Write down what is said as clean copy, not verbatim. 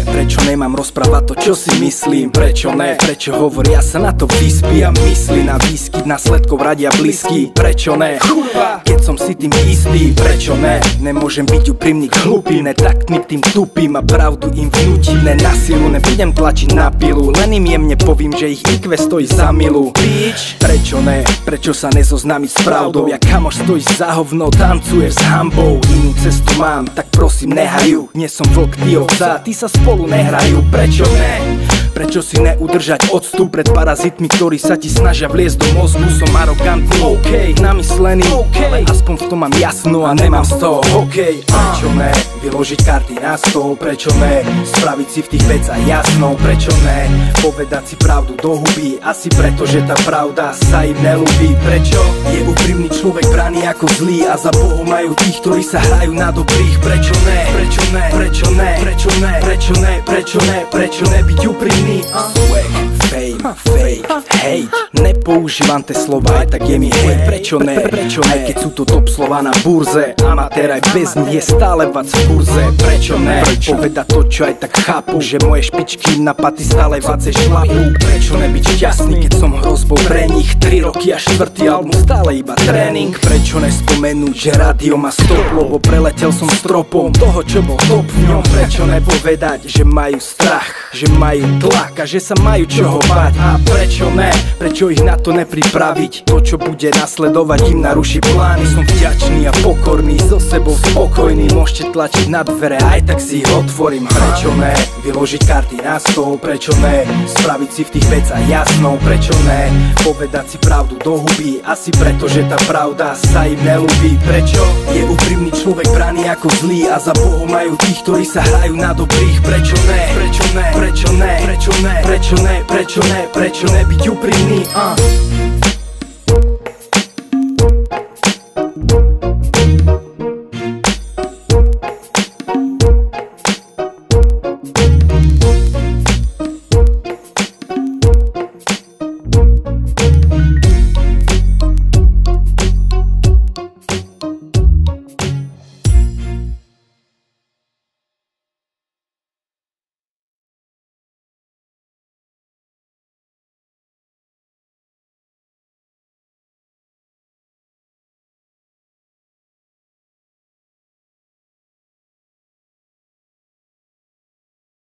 Prečo nemám rozprávať to, čo si myslím? Prečo ne? Prečo hovoria sa na to vyspí a myslí na výskyt následkov radia blízky? Prečo ne? Keď som si tým istý, prečo ne? Nemôžem byť úprimný k hlupým, netaktný k tým tupým a pravdu im vnútiť. Ne na silu, nebudem tlačiť na pilu, len im jemne povím, že ich IQ stojí za milu. Prečo ne? Prečo sa nezoznámiť s pravdou? Ja kamoš stojí za hovno, tancuješ s hanbou. Inú cestu mám, tak prosím nehajú. Nie som vlk, ty ovca, ty sa spolu nehrajú. Prečo ne? Prečo si neudržať odstup pred parazitmi, ktorí sa ti snažia vliesť do mozgu? Som arogantný, OK, namyslený, ale aspoň v tom mám jasno a nemám z toho hokej. Prečo ne? Vyložiť karty na stôl, prečo ne? Spraviť si v tých vecach jasno, prečo ne? Povedať si pravdu do huby, asi preto, že tá pravda sa im nelúbi. Prečo? Je úprimný človek braný ako zlý a za Bohom majú tých, ktorí sa hrajú na dobrých. Prečo ne? Prečo ne? Prečo ne? Prečo ne? Prečo ne? Prečo ne? Prečo ne byť úprimný? Swag, fame, fake, hate. Nepoužívam tie slova, aj tak je mi hej. Prečo ne? Prečo ne? Aj keď sú to top slova na burze, amatér aj bez nich je stále vac v burze. Prečo ne? Povedať to, čo aj tak chápu, že moje špičky na paty stále vace šlapú. Prečo nebyť šťastný, keď som hrozbou pre nich? 3 roky a 4. album, stále iba tréning. Prečo nespomenúť, že rádio má stop, lebo preletel som stropom toho, čo bol top v ňom. Prečo nepovedať, že majú strach, že majú tlak a že sa majú čoho bať? A prečo ne? Prečo ich na to nepripraviť? To, čo bude nasledovať, im naruší plány. Som vďačný a pokorný, so sebou spokojný. Môžete tlačiť na dvere, aj tak si ich otvorím. Prečo ne? Vyložiť karty na stôl, prečo ne? Spraviť si v tých vecach jasno, prečo ne? Povedať si pravdu do huby, asi preto, že tá pravda sa im nelúbi. Prečo? Je úprimný človek braný ako zlý a za Bohom majú tých, ktorí sa hrajú na dobrých. Prečo ne? Prečo ne? Prečo ne? Prečo ne? Prečo ne? Prečo ne? Prečo ne byť úprimný?